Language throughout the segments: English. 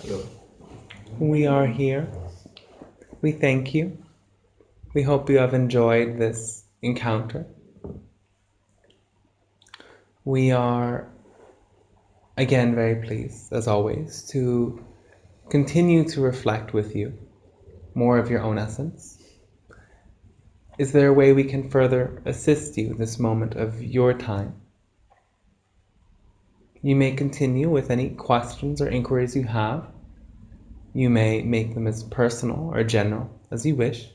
Hello. We are here. We thank you. We hope you have enjoyed this encounter. We are, again, very pleased, as always, to continue to reflect with you more of your own essence. Is there a way we can further assist you in this moment of your time? You may continue with any questions or inquiries you have. You may make them as personal or general as you wish.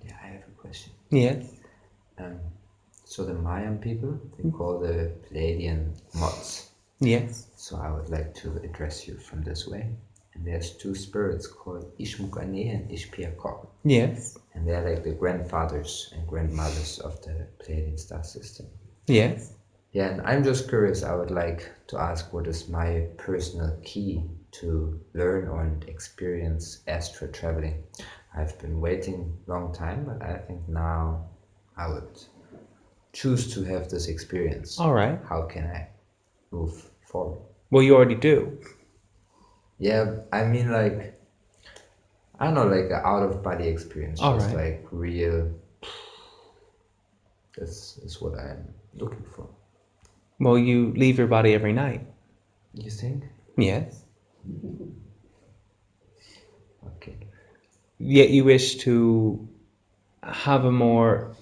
Yeah, I have a question. Yes. Um, so the Mayan people, they call the Pleiadian mods. Yes. So I would like to address you from this way. And there's two spirits called Ishmukane and Ishpiakok. Yes. And they're like the grandfathers and grandmothers of the Pleiadian star system. Yes. Yeah, and I'm just curious. I would like to ask what is my personal key to learn and experience astral traveling. I've been waiting a long time, but I think now I would choose to have this experience. All right. How can I move forward? Well, you already do. Yeah, I mean, like, I don't know, like an out of body experience, All just right. like real. This is what I'm looking for. Well, you leave your body every night. You think? Yes. Okay. Yet you wish to have a more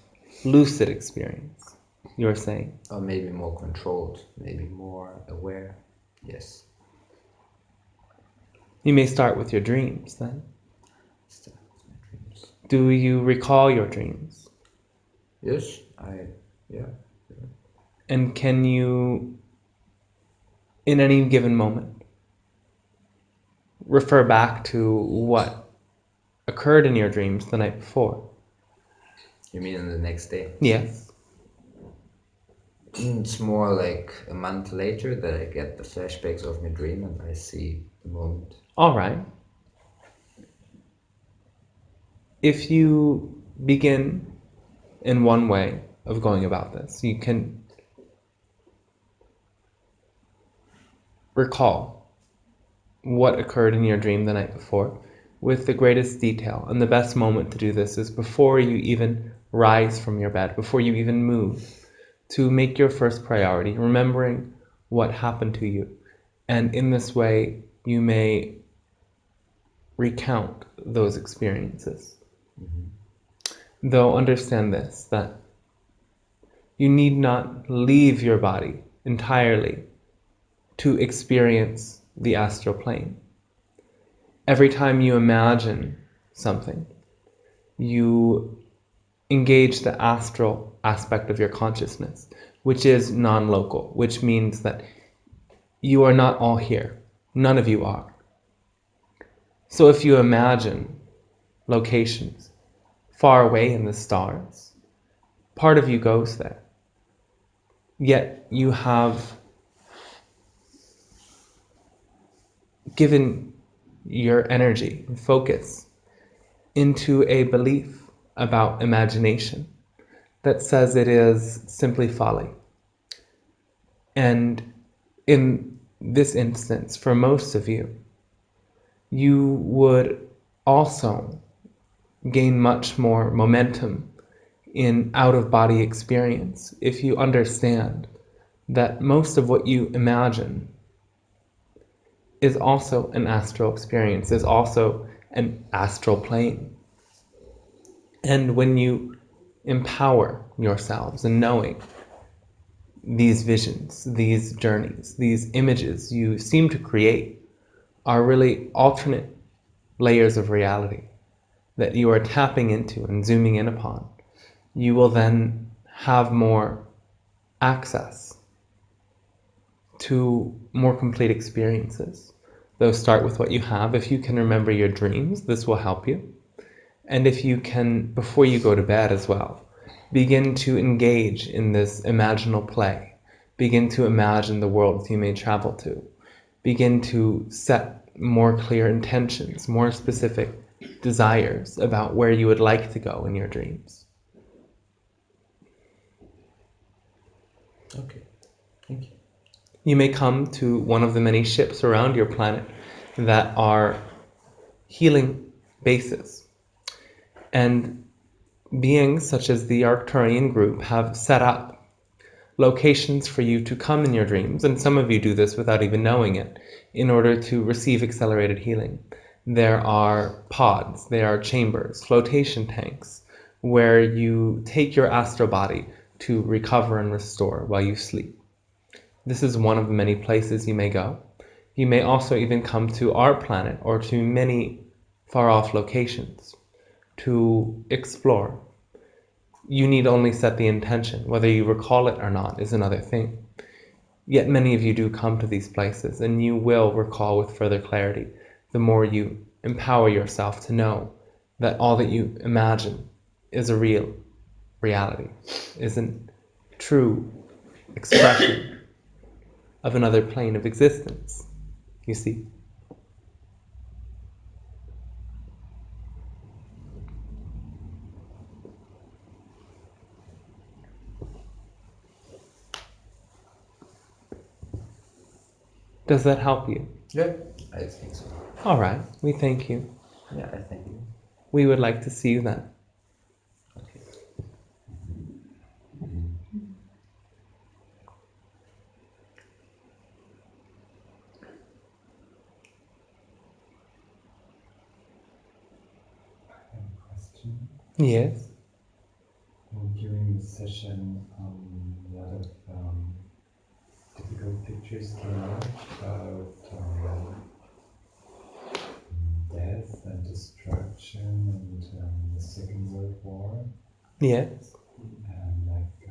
lucid experience, you're saying. Or maybe more controlled, maybe more aware. Yes. You may start with your dreams then. Start with my dreams. Do you recall your dreams? Yes, yeah. And can you, in any given moment, refer back to what occurred in your dreams the night before? You mean in the next day? Yes. It's more like a month later that I get the flashbacks of my dream and I see the moment. All right. If you begin in one way of going about this, you can recall what occurred in your dream the night before with the greatest detail. And the best moment to do this is before you even rise from your bed, before you even move, to make your first priority, remembering what happened to you. And in this way, you may recount those experiences. Though understand this, that you need not leave your body entirely to experience the astral plane. Every time you imagine something, you engage the astral aspect of your consciousness, which is non-local, which means that you are not all here. None of you are. So if you imagine locations far away in the stars, part of you goes there. Yet you have given your energy and focus into a belief about imagination that says it is simply folly. And in this instance, for most of you, you would also gain much more momentum in out-of-body experience if you understand that most of what you imagine is also an astral experience, is also an astral plane. And when you empower yourselves in knowing these visions, these journeys, these images you seem to create are really alternate layers of reality that you are tapping into and zooming in upon, you will then have more access to more complete experiences. Those start with what you have. If you can remember your dreams, this will help you. And if you can, before you go to bed as well, begin to engage in this imaginal play. Begin to imagine the worlds you may travel to. Begin to set more clear intentions, more specific desires about where you would like to go in your dreams. Okay, thank you. You may come to one of the many ships around your planet that are healing bases. And beings such as the Arcturian group have set up locations for you to come in your dreams, and some of you do this without even knowing it, in order to receive accelerated healing. There are pods, there are chambers, flotation tanks, where you take your astral body to recover and restore while you sleep. This is one of the many places you may go. You may also even come to our planet or to many far off locations to explore. You need only set the intention. Whether you recall it or not is another thing. Yet many of you do come to these places, and you will recall with further clarity the more you empower yourself to know that all that you imagine is a real reality, is a true expression of another plane of existence, you see. Does that help you? Yeah, I think so. All right, we thank you. Yeah, I thank you. We would like to see you then. Okay. I have a question. Yes. During the session, a lot of difficult pictures came out about death and destruction and the Second World War, Yes. and like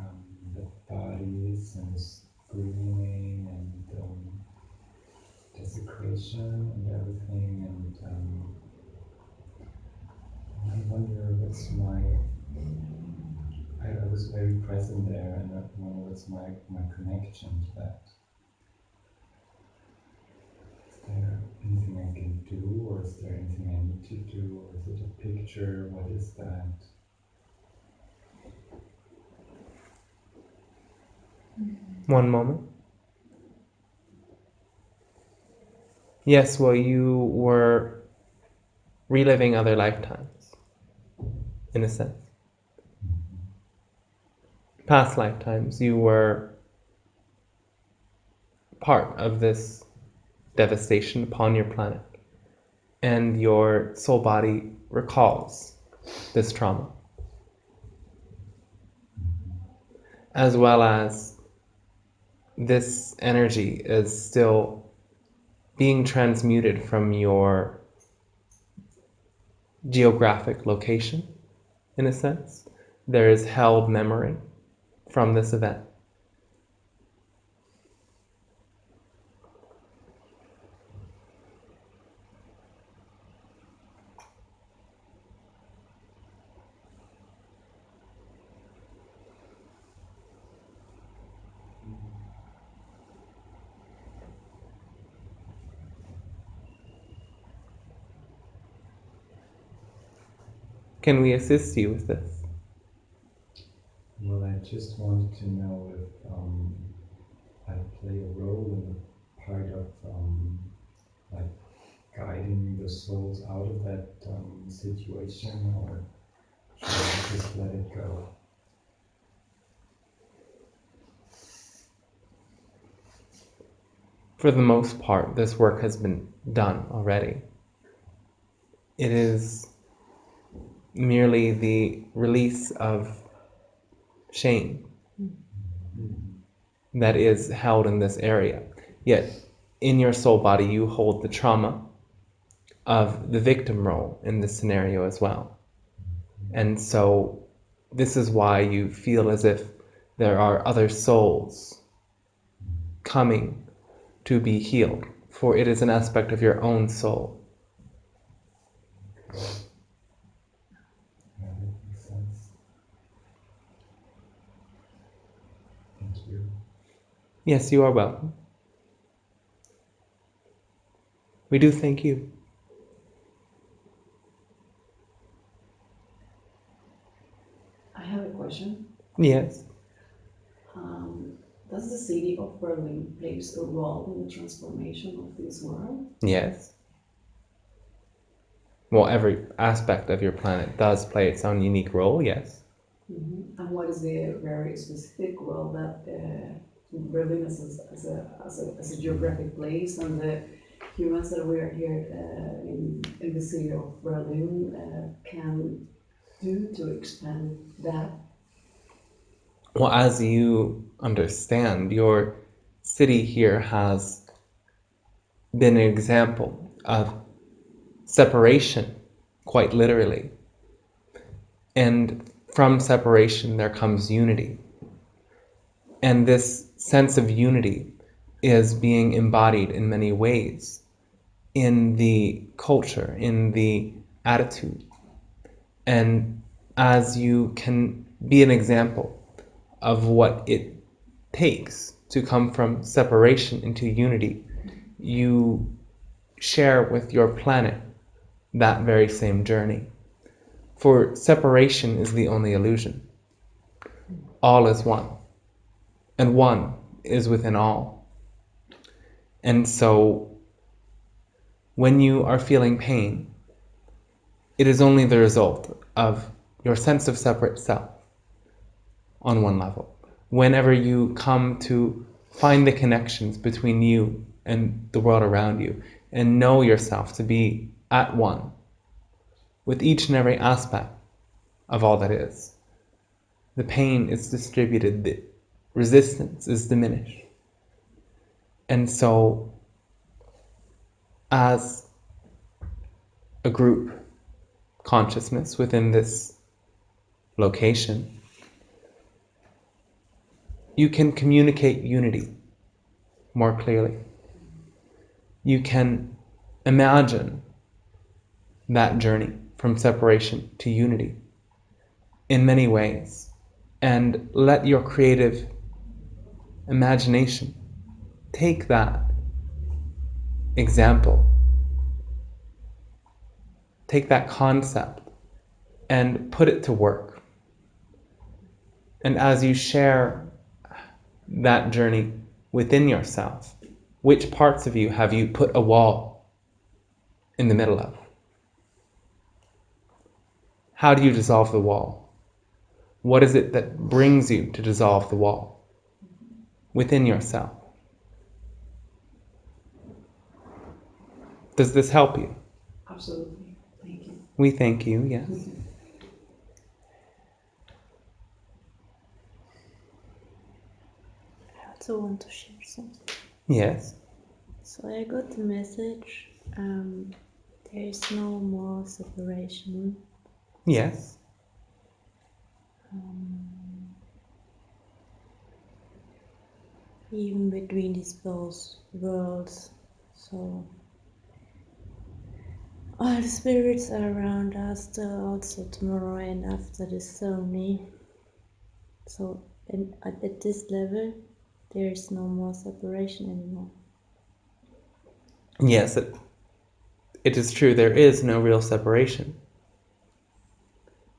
the bodies and the screaming and desecration and everything. And I wonder I was very present there, and I wonder what's my connection to that. Is there anything I can do, or is there anything I need to do, or is it a picture? What is that? One moment. Yes, well, you were reliving other lifetimes, in a sense. Past lifetimes, you were part of this devastation upon your planet, and your soul body recalls this trauma, as well as this energy is still being transmuted from your geographic location, in a sense. There is held memory from this event. Can we assist you with this? Well, I just wanted to know if I play a role in the part of like guiding the souls out of that situation, or should I just let it go? For the most part, this work has been done already. It is merely the release of shame that is held in this area. Yet, in your soul body, you hold the trauma of the victim role in this scenario as well. And so, this is why you feel as if there are other souls coming to be healed, for it is an aspect of your own soul. Yeah, that makes sense. Thank you. Yes, you are welcome. We do thank you. I have a question. Yes. Does the city of Berlin plays a role in the transformation of this world? Yes. Well, every aspect of your planet does play its own unique role, yes. And what is the very specific role that Berlin as a geographic place and the humans that we are here in the city of Berlin can do to expand that? Well, as you understand, your city here has been an example of separation, quite literally. And from separation, there comes unity. And this sense of unity is being embodied in many ways in the culture, in the attitude. And as you can be an example of what it takes to come from separation into unity, you share with your planet that very same journey. For separation is the only illusion. All is one, and one is within all. And so when you are feeling pain, it is only the result of your sense of separate self on one level. Whenever you come to find the connections between you and the world around you and know yourself to be at one with each and every aspect of all that is, the pain is distributed, the resistance is diminished. And so, as a group consciousness within this location, you can communicate unity more clearly. You can imagine that journey from separation to unity in many ways, and let your creative imagination take that example, take that concept, and put it to work. And as you share that journey within yourself, which parts of you have you put a wall in the middle of? How do you dissolve the wall? What is it that brings you to dissolve the wall within yourself? Does this help you? Absolutely. Thank you. We thank you, yes. I also want to share something. Yes. So I got the message, there is no more separation. Yes. Even between these both worlds. So all the spirits are around us also tomorrow and after this ceremony. So at this level, there is no more separation anymore. Yes, it is true, there is no real separation,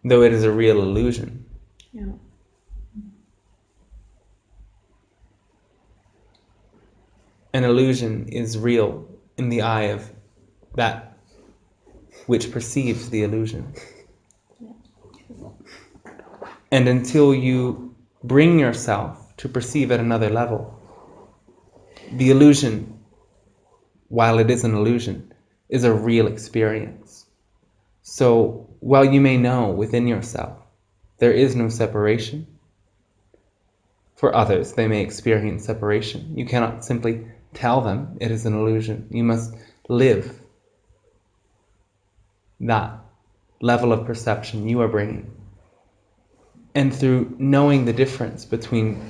though it is a real illusion. Yeah. An illusion is real in the eye of that which perceives the illusion. And until you bring yourself to perceive at another level, the illusion, while it is an illusion, is a real experience. So while you may know within yourself there is no separation, for others they may experience separation. You cannot simply tell them it is an illusion. You must live that level of perception you are bringing. And through knowing the difference between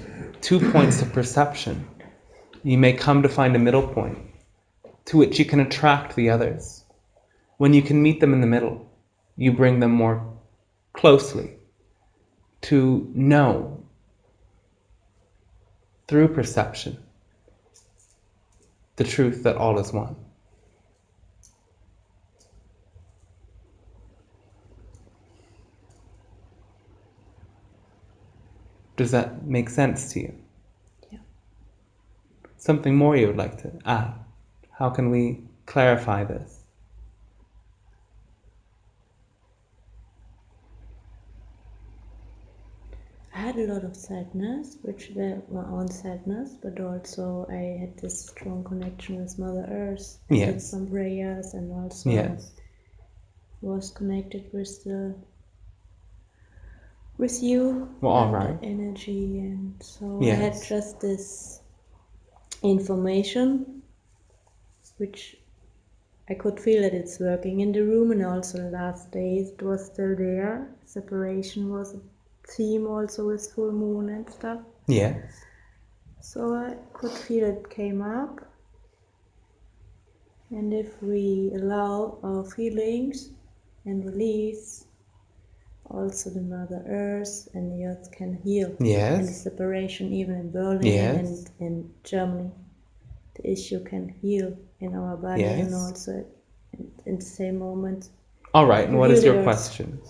2 points of perception, you may come to find a middle point to which you can attract the others. When you can meet them in the middle, you bring them more closely to know through perception the truth that all is one. Does that make sense to you? Yeah. Something more you would like to add? How can we clarify this? I had a lot of sadness, which were my own sadness, but also I had this strong connection with Mother Earth. I did Yes. some prayers and also Yes. was connected with you Well, all and right. the energy, and so I Yes. had just this information which I could feel that it's working in the room, and also the last days it was still there. Separation was a theme also with full moon and stuff. Yes. So I could feel it came up. And if we allow our feelings and release, also the Mother Earth and the Earth can heal. And the Yes. separation, even in Berlin Yes. and in Germany, the issue can heal in our body and Yes. also in the same moment. All right. And what is Heal the your earth. question?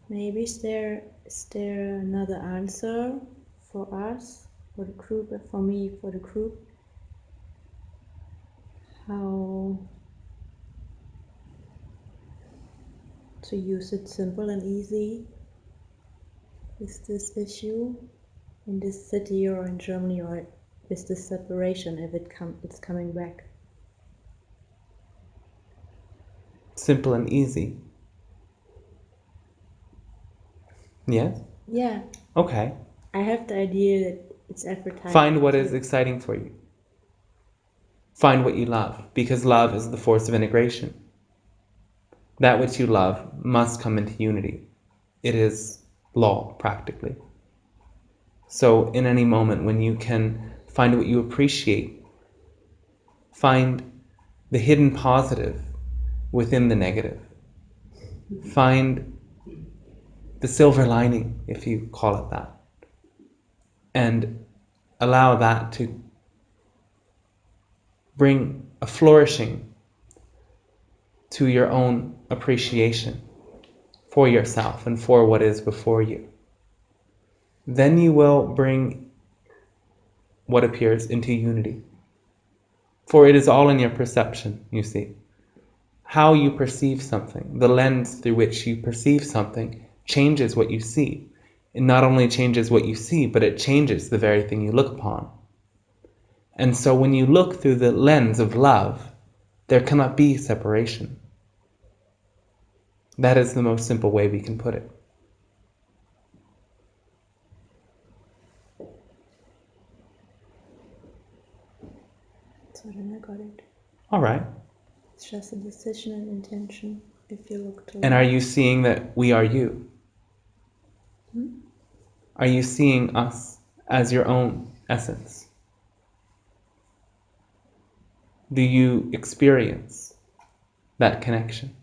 Maybe is there another answer for us, for the group, for me, for the group? How to use it simple and easy with this issue in this city or in Germany, or with this separation if it's coming back. Simple and easy. Yes? Yeah, Okay. I have the idea that it's advertised. Find what is exciting for you. Find what you love, because love is the force of integration. That which you love must come into unity. It is law, practically. So in any moment when you can find what you appreciate, find the hidden positive within the negative. Find the silver lining, if you call it that, and allow that to bring a flourishing to your own appreciation for yourself and for what is before you. Then you will bring what appears into unity. For it is all in your perception, you see. How you perceive something, the lens through which you perceive something, changes what you see. It not only changes what you see, but it changes the very thing you look upon. And so when you look through the lens of love, there cannot be separation. That is the most simple way we can put it. So then I got it. All right. It's just a decision and intention if you look to And are you seeing that we are you? Are you seeing us as your own essence? Do you experience that connection?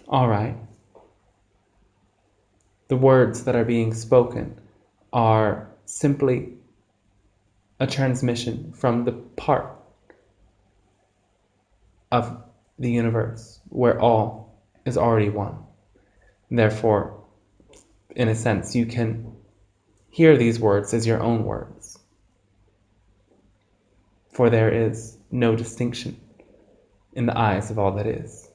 All right. The words that are being spoken are simply a transmission from the part of the universe where all is already one. Therefore, in a sense, you can hear these words as your own words. For there is no distinction in the eyes of all that is.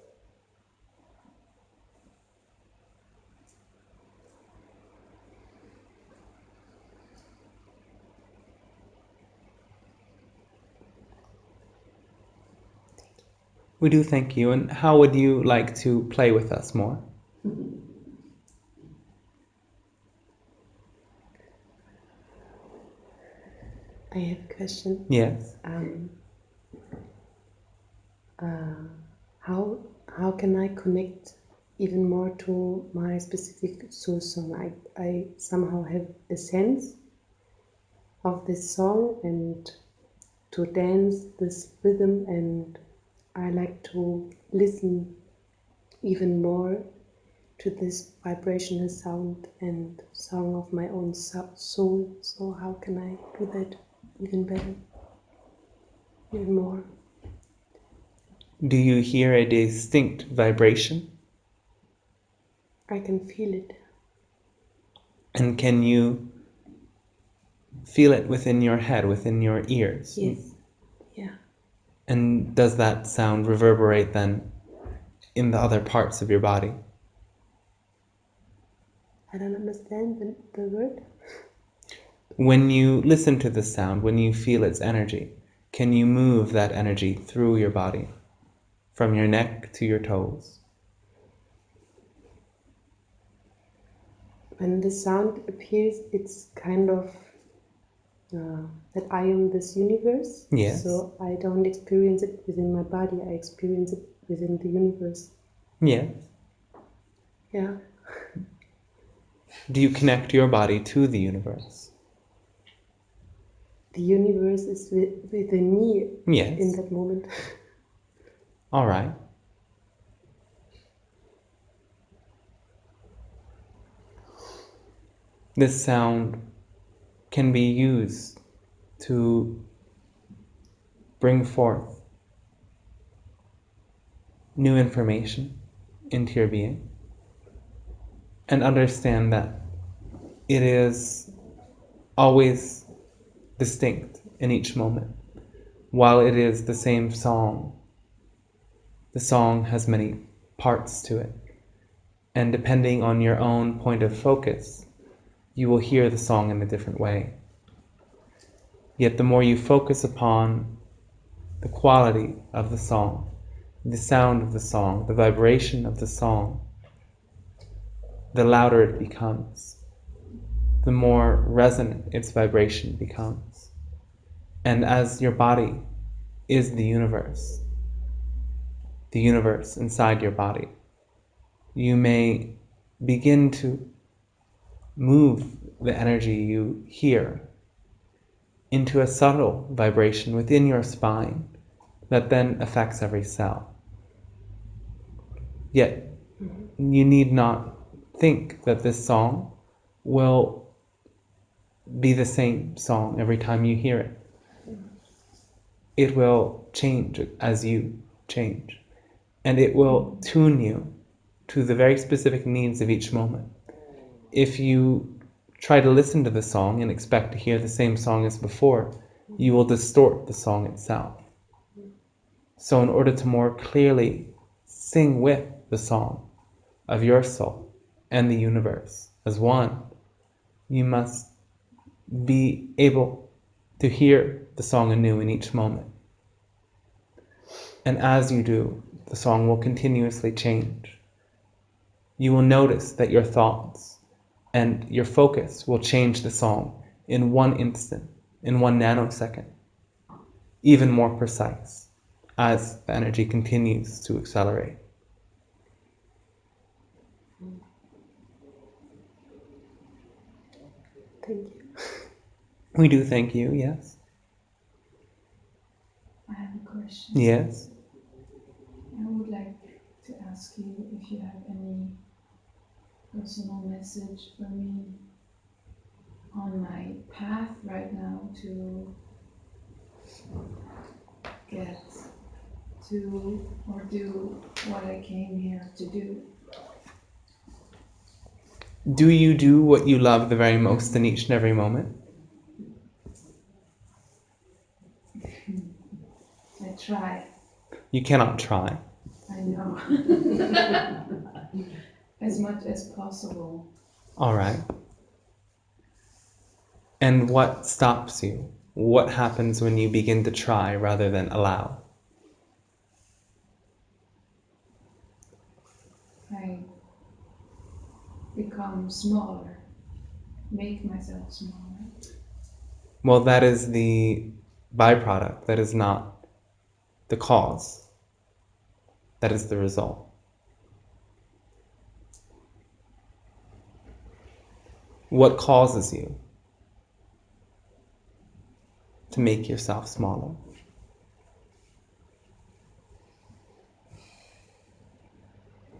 We do thank you. And how would you like to play with us more? I have a question. Yes. How can I connect even more to my specific soul song? I somehow have a sense of this song, and to dance this rhythm, and I like to listen even more to this vibrational sound and song of my own soul. So how can I do that even better, even more? Do you hear a distinct vibration? I can feel it. And can you feel it within your head, within your ears? Yes. Yeah. And does that sound reverberate then in the other parts of your body? I don't understand the word. When you listen to the sound, when you feel its energy, can you move that energy through your body, from your neck to your toes? When the sound appears, it's kind of that I am this universe. Yes. So I don't experience it within my body, I experience it within the universe. Yes. Yeah. Do you connect your body to the universe? The universe is within me Yes. in that moment. All right. This sound can be used to bring forth new information into your being and understand that it is always distinct in each moment. While it is the same song, the song has many parts to it. And depending on your own point of focus, you will hear the song in a different way. Yet the more you focus upon the quality of the song, the sound of the song, the vibration of the song, the louder it becomes, the more resonant its vibration becomes. And as your body is the universe inside your body, you may begin to move the energy you hear into a subtle vibration within your spine that then affects every cell. Yet, you need not think that this song will be the same song every time you hear it. It will change as you change. And it will tune you to the very specific needs of each moment. If you try to listen to the song and expect to hear the same song as before, you will distort the song itself. So in order to more clearly sing with the song of your soul and the universe as one, you must be able to hear the song anew in each moment. And as you do, the song will continuously change. You will notice that your thoughts and your focus will change the song in one instant, in 1 nanosecond, even more precise as the energy continues to accelerate. Thank you. We do thank you, yes? I have a question. Yes? I would like to ask you if you have any personal message for me on my path right now to get to or do what I came here to do. Do you do what you love the very most in each and every moment? I try. You cannot try. I know. As much as possible. All right. And what stops you? What happens when you begin to try rather than allow? I become smaller, make myself smaller. Well, that is the byproduct. That is not the cause. That is the result. What causes you to make yourself smaller?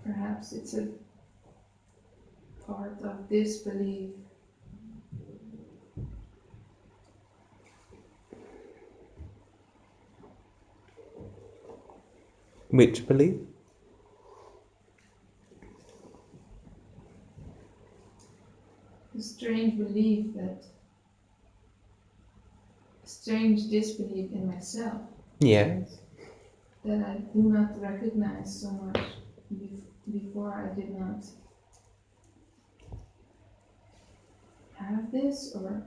Perhaps it's a part of disbelief. Which belief? A strange belief that, strange disbelief in myself Yes. that I do not recognize so much. Before I did not have this, or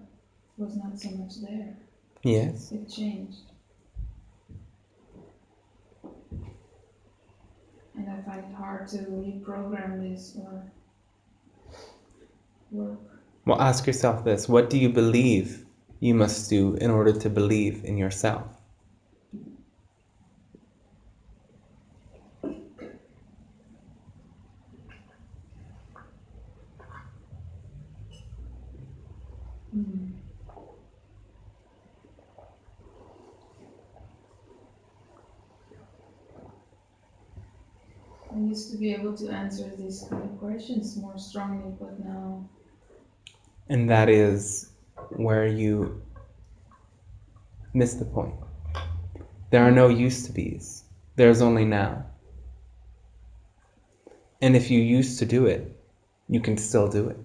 was not so much there. Yes. It changed. And I find it hard to reprogram this or work. Well, ask yourself this. What do you believe you must do in order to believe in yourself? I used to be able to answer these kind of questions more strongly, but now And that is where you miss the point. There are no used to be's. There's only now. And if you used to do it, you can still do it.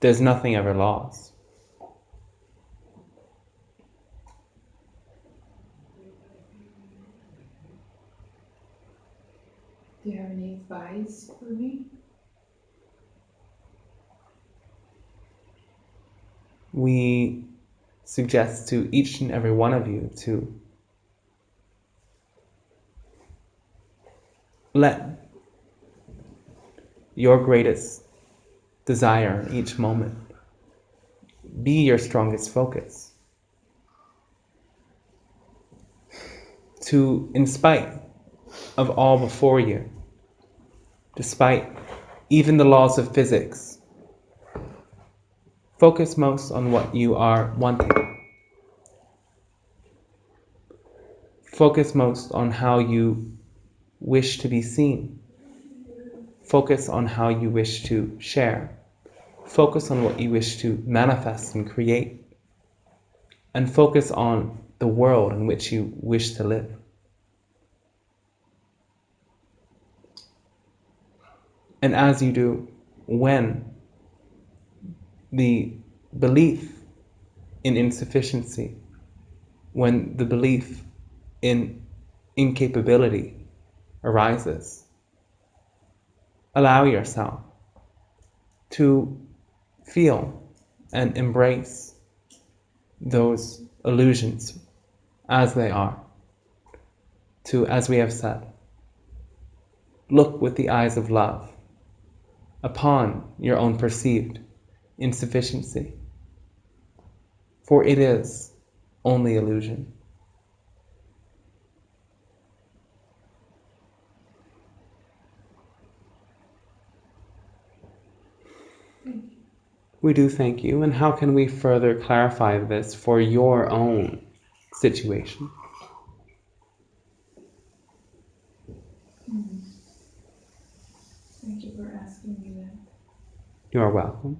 There's nothing ever lost. do you have any advice for me? We suggest to each and every one of you to let your greatest desire in each moment be your strongest focus. To, in spite of all before you, despite even the laws of physics, focus most on what you are wanting. Focus most on how you wish to be seen. Focus on how you wish to share. Focus on what you wish to manifest and create. And focus on the world in which you wish to live. And as you do, when the belief in insufficiency, when the belief in incapability arises, allow yourself to feel and embrace those illusions as they are. To, as we have said, look with the eyes of love upon your own perceived insufficiency, for it is only illusion. We do thank you, and how can we further clarify this for your own situation? Thank you for asking me that. You are welcome.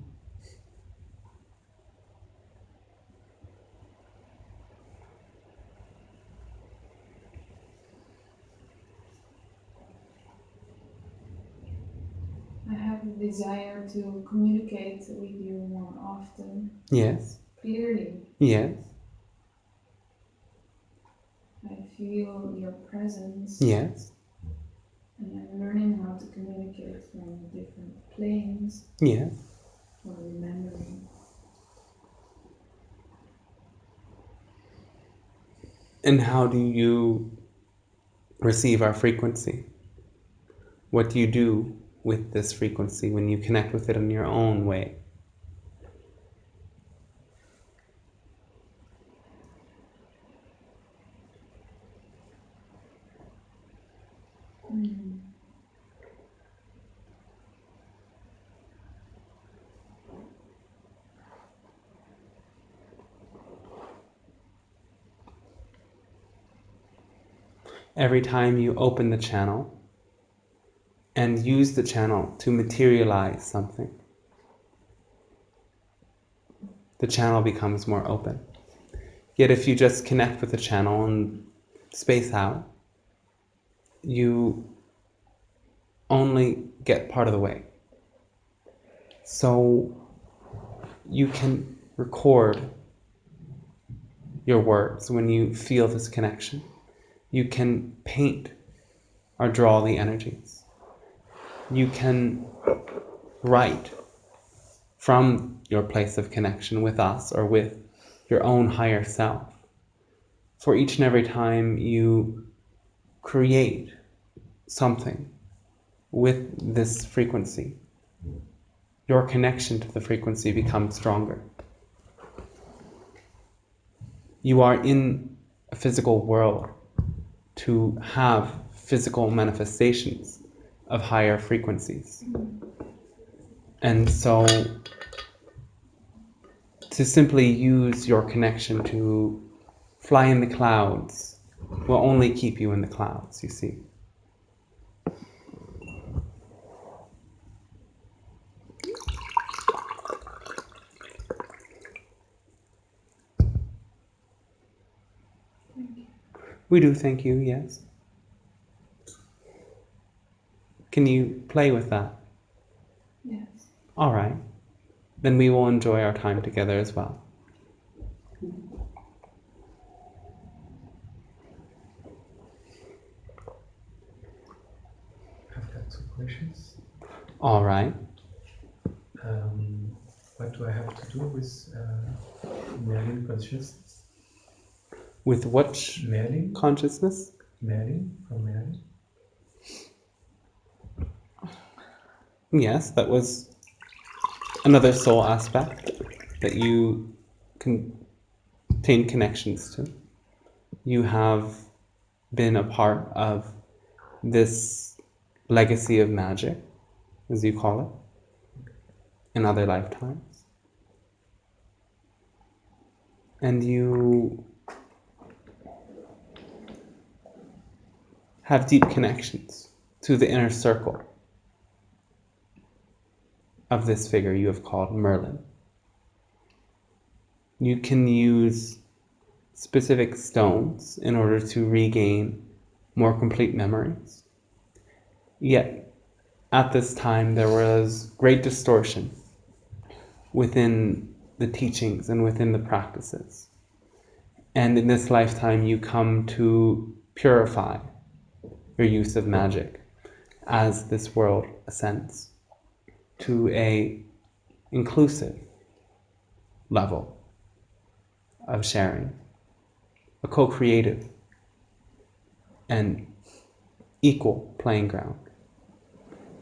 I have a desire to communicate with you more often, Yes, clearly. yes, I feel your presence, yes, and I'm learning how to communicate from different planes yes. or remembering. And how do you receive our frequency? What do you do with this frequency when you connect with it in your own way? every time you open the channel and use the channel to materialize something, the channel becomes more open. Yet if you just connect with the channel and space out, you only get part of the way. So you can record your words when you feel this connection. You can paint or draw the energies. You can write from your place of connection with us or with your own higher self. For each and every time you create something with this frequency, your connection to the frequency becomes stronger. You are in a physical world to have physical manifestations of higher frequencies. And so to simply use your connection to fly in the clouds will only keep you in the clouds, you see. We do thank you, yes. Can you play with that? Yes. All right. Then we will enjoy our time together as well. I've got two questions. All right. What do I have to do with Merlin consciousness? With what Merlin? consciousness? Merlin? From Merlin? Yes, that was another soul aspect that you contain connections to. You have been a part of this legacy of magic, as you call it, in other lifetimes. And you have deep connections to the inner circle of this figure you have called Merlin. You can use specific stones in order to regain more complete memories. Yet, at this time, there was great distortion within the teachings and within the practices. And in this lifetime, you come to purify your use of magic as this world ascends to a inclusive level of sharing, a co-creative and equal playing ground.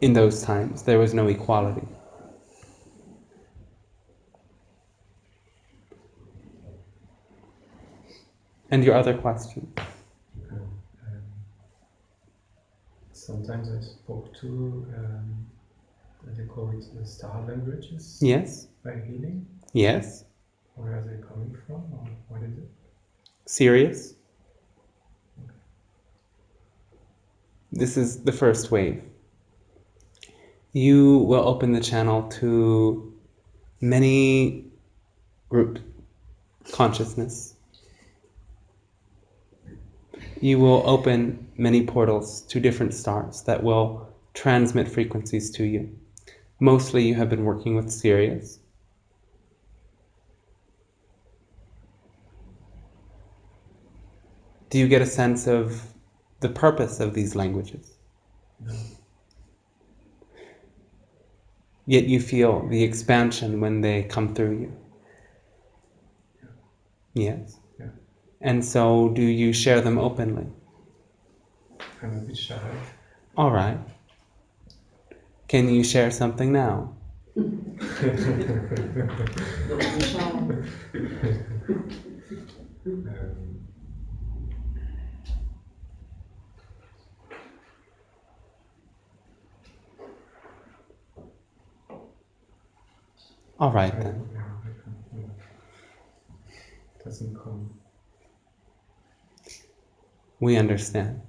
In those times, there was no equality. And your other question? Sometimes I spoke to, they call it the star languages. Yes? By healing. Yes? Where are they coming from, or what is it? Serious? This is the first wave. You will open the channel to many group consciousness. You will open many portals to different stars that will transmit frequencies to you. Mostly you have been working with Sirius. Do you get a sense of the purpose of these languages? No. Yet you feel the expansion when they come through you. Yes? Yeah. And so do you share them openly? I'm a bit shy. All right. Can you share something now? All right then. Doesn't come. We understand.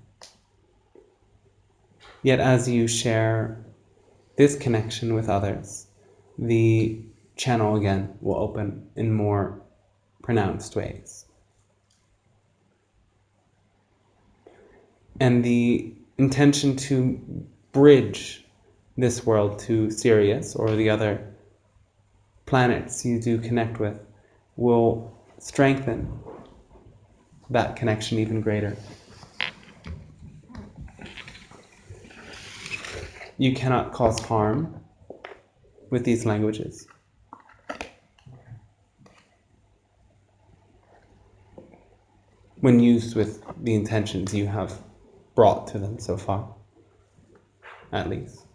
Yet as you share this connection with others, the channel again will open in more pronounced ways. And the intention to bridge this world to Sirius or the other planets you do connect with will strengthen that connection even greater. You cannot cause harm with these languages. When used with the intentions you have brought to them so far, at least.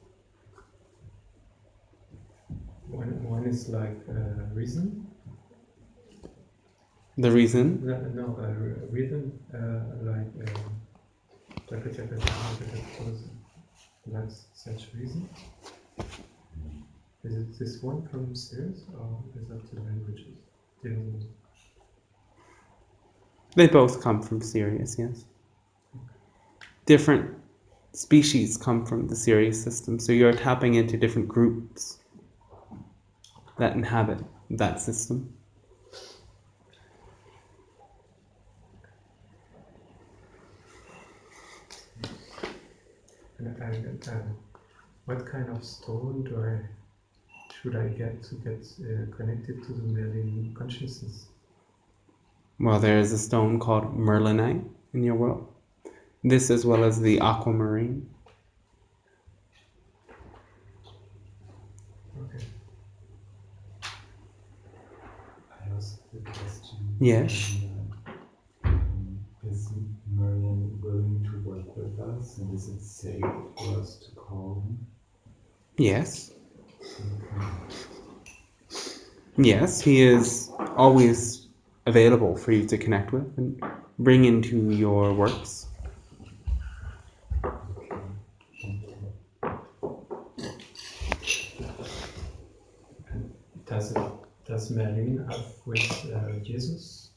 One is like reason. The reason? Reason like that's such reason. Is it this one from Sirius or is that the languages? They both come from Sirius, yes. Different species come from the Sirius system, so you're tapping into different groups that inhabit that system. And what kind of stone should I get to get connected to the Merlin consciousness? Well, there is a stone called Merlinite in your world. This as well as the aquamarine. Okay. I asked the question. Yes. Is Merlin willing to work with us, and is it safe for us to call him? Yes. Yes, he is always available for you to connect with and bring into your works. Does Merlin have with Jesus?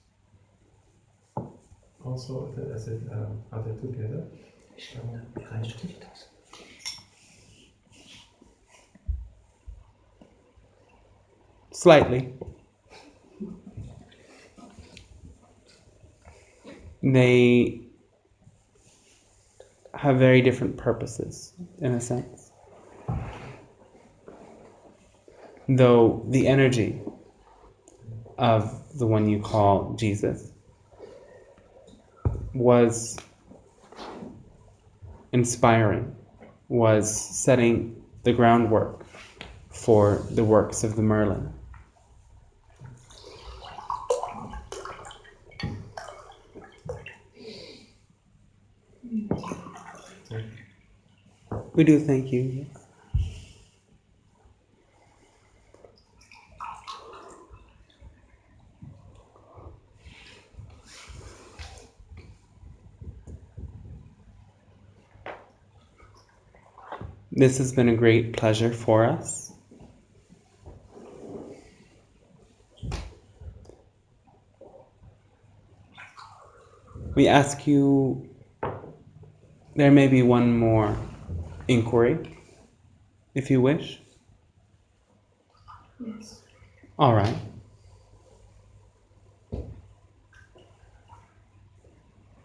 Also, are they together? Slightly. They have very different purposes, in a sense. Though the energy of the one you call Jesus was inspiring, was setting the groundwork for the works of the Merlin. We do thank you. Yes. This has been a great pleasure for us. We ask you, there may be one more inquiry, if you wish. Yes. All right.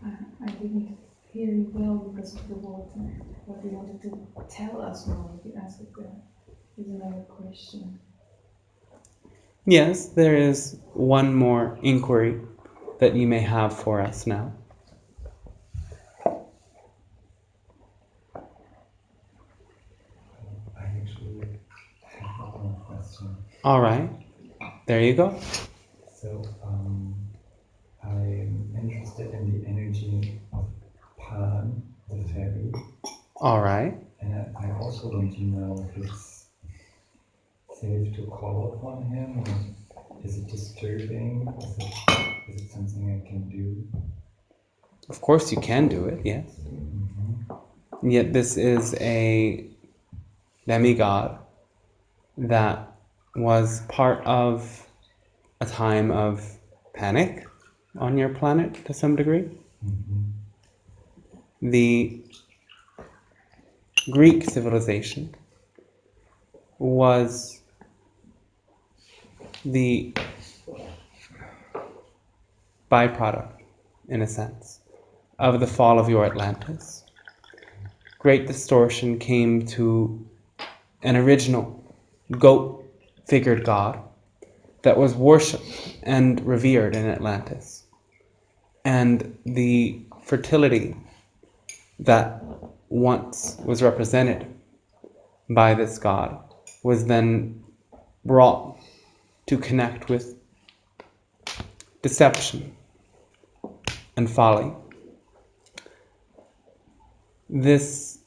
I didn't hear you well because of the water. What you wanted to tell us more, if you ask it there. Is another question. Yes, there is one more inquiry that you may have for us now. I actually have one more question. All right. There you go. So, I'm interested in the energy of Pan, the fairy. All right. And I also want to know if it's safe to call upon him, or is it disturbing? Is it something I can do? Of course you can do it, yes. Mm-hmm. Yet this is a demigod that was part of a time of panic on your planet to some degree. Mm-hmm. The Greek civilization was the byproduct, in a sense, of the fall of your Atlantis. Great distortion came to an original goat-figured god that was worshipped and revered in Atlantis. And the fertility that once was represented by this god was then brought to connect with deception and folly. This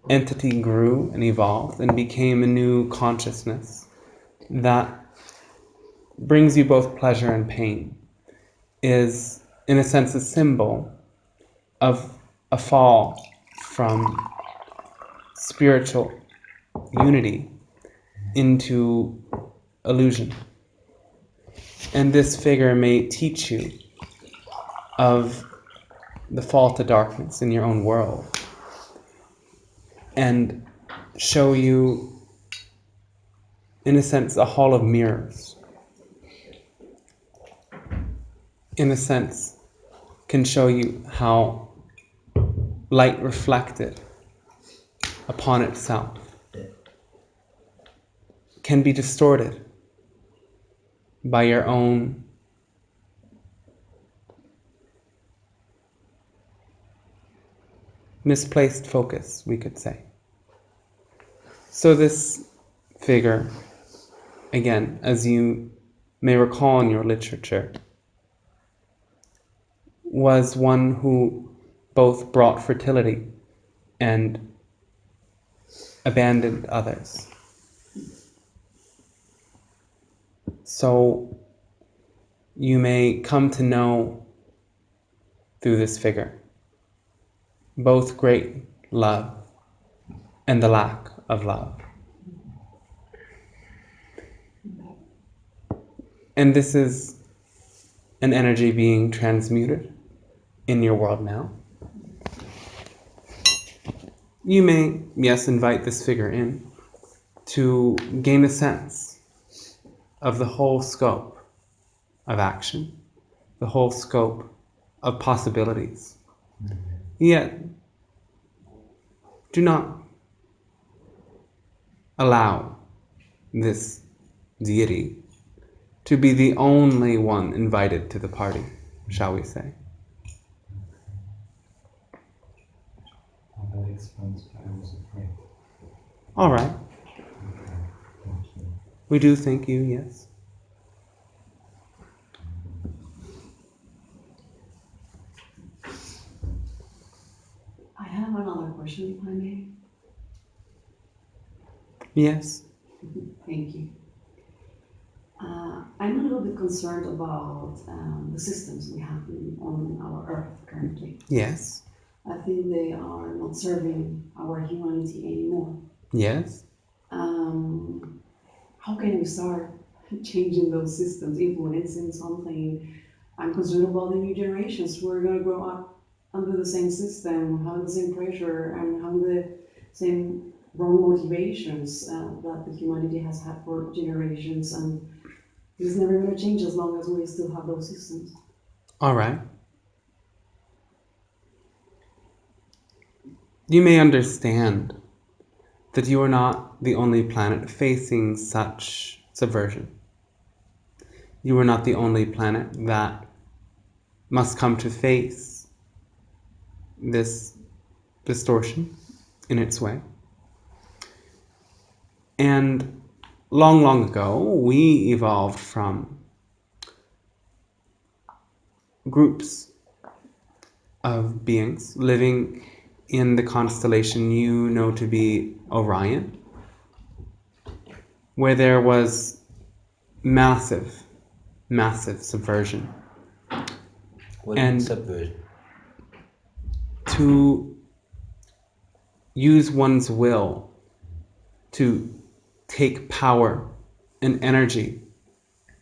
entity grew and evolved and became a new consciousness that brings you both pleasure and pain, is in a sense a symbol of a fall from spiritual unity into illusion. And this figure may teach you of the fall to darkness in your own world and show you, in a sense, a hall of mirrors. In a sense, can show you how light reflected upon itself can be distorted by your own misplaced focus, we could say. So this figure, again, as you may recall in your literature, was one who both brought fertility and abandoned others. So you may come to know through this figure both great love and the lack of love. And this is an energy being transmuted in your world now. You may, yes, invite this figure in to gain a sense of the whole scope of action, the whole scope of possibilities. Yet, do not allow this deity to be the only one invited to the party, shall we say. That explains why I was afraid. All right. Okay, thank you. We do thank you, yes. I have another question, if I may. Yes. Thank you. I'm a little bit concerned about the systems we have on our Earth currently. Yes. I think they are not serving our humanity anymore. Yes. How can we start changing those systems, influencing something? I'm concerned about the new generations who are going to grow up under the same system, having the same pressure, and having the same wrong motivations that the humanity has had for generations. And it's never going to change as long as we still have those systems. All right. You may understand that you are not the only planet facing such subversion. You are not the only planet that must come to face this distortion in its way. And long, long ago, we evolved from groups of beings living in the constellation you know to be Orion, where there was massive, massive subversion. What And is subversion? to use one's will to take power and energy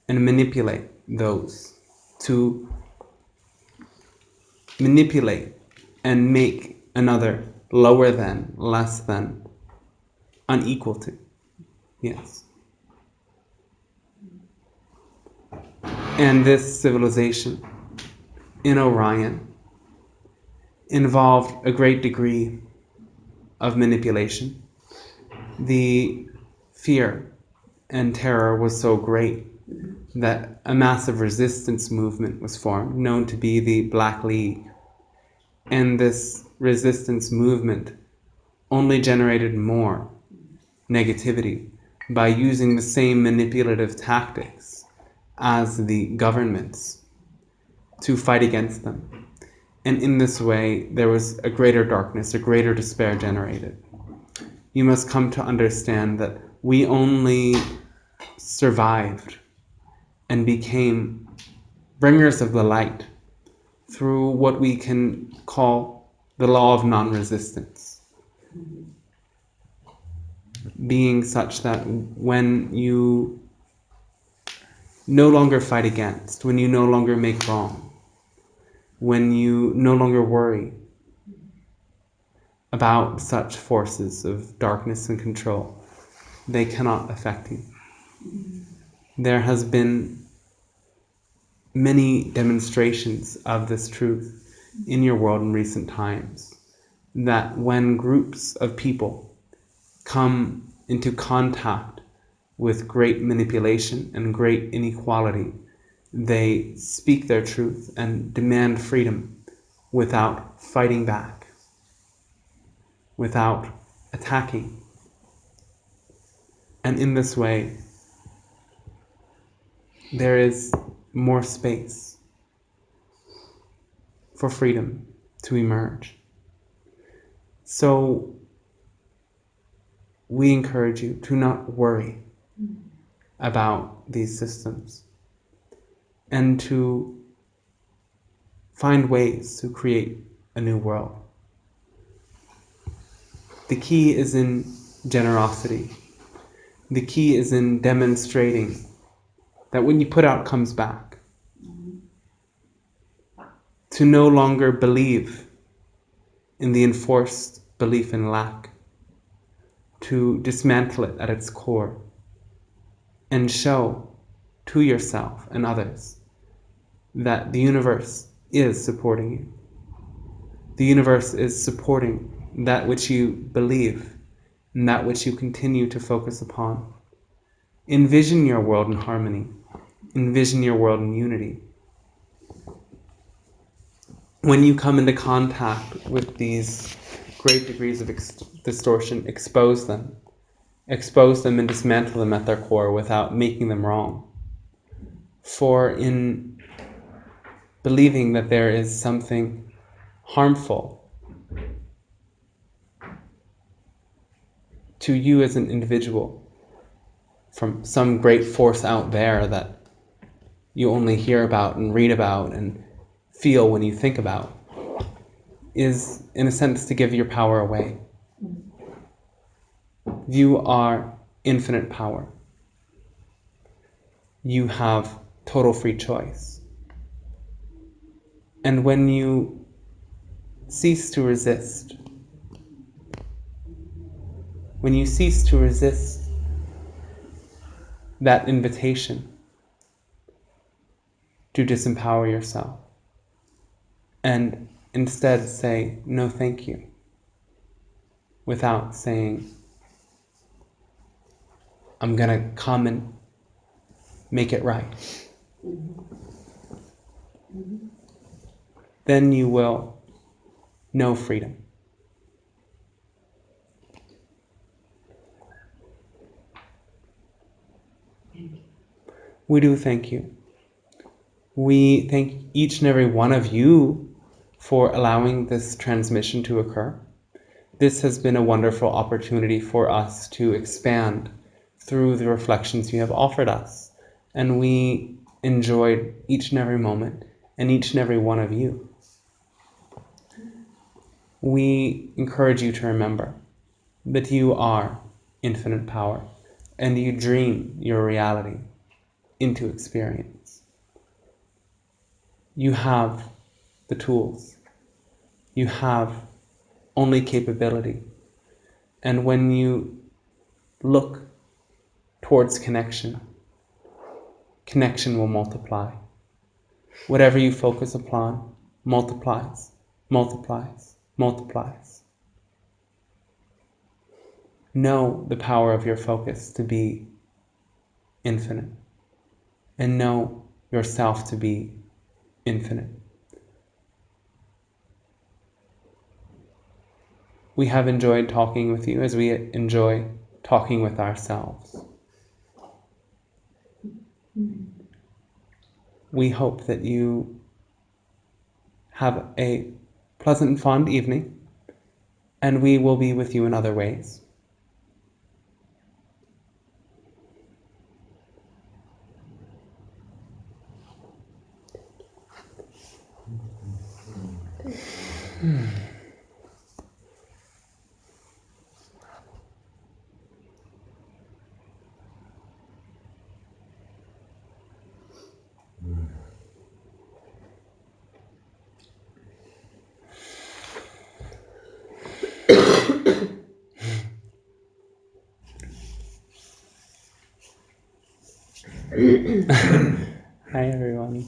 and manipulate those, to manipulate and make another lower than, less than, unequal to. Yes. And this civilization in Orion involved a great degree of manipulation. The fear and terror was so great that a massive resistance movement was formed, known to be the Black League. And this resistance movement only generated more negativity by using the same manipulative tactics as the governments to fight against them. And in this way, there was a greater darkness, a greater despair generated. You must come to understand that we only survived and became bringers of the light through what we can call the law of non-resistance. Being such that when you no longer fight against, when you no longer make wrong, when you no longer worry about such forces of darkness and control, they cannot affect you. There has been many demonstrations of this truth in your world in recent times, that when groups of people come into contact with great manipulation and great inequality, they speak their truth and demand freedom without fighting back, without attacking. And in this way, there is more space for freedom to emerge. So we encourage you to not worry about these systems and to find ways to create a new world. The key is in generosity. The key is in demonstrating that when you put out comes back. To no longer believe in the enforced belief in lack. To dismantle it at its core and show to yourself and others that the universe is supporting you. The universe is supporting that which you believe and that which you continue to focus upon. Envision your world in harmony. Envision your world in unity. When you come into contact with these great degrees of distortion, expose them. Expose them and dismantle them at their core without making them wrong. For in believing that there is something harmful to you as an individual from some great force out there that you only hear about and read about and feel when you think about, is in a sense to give your power away. You are infinite power. You have total free choice. And when you cease to resist, when you cease to resist that invitation to disempower yourself, and instead say, no thank you, without saying, I'm gonna come and make it right. Then you will know freedom. We do thank you. We thank each and every one of you for allowing this transmission to occur. This has been a wonderful opportunity for us to expand through the reflections you have offered us. And we enjoyed each and every moment and each and every one of you. We encourage you to remember that you are infinite power and you dream your reality into experience. You have the tools. You have only capability. And when you look towards connection, connection will multiply. Whatever you focus upon multiplies, multiplies, multiplies. Know the power of your focus to be infinite, and know yourself to be infinite. We have enjoyed talking with you as we enjoy talking with ourselves. We hope that you have a pleasant and fond evening, and we will be with you in other ways. Hi everyone.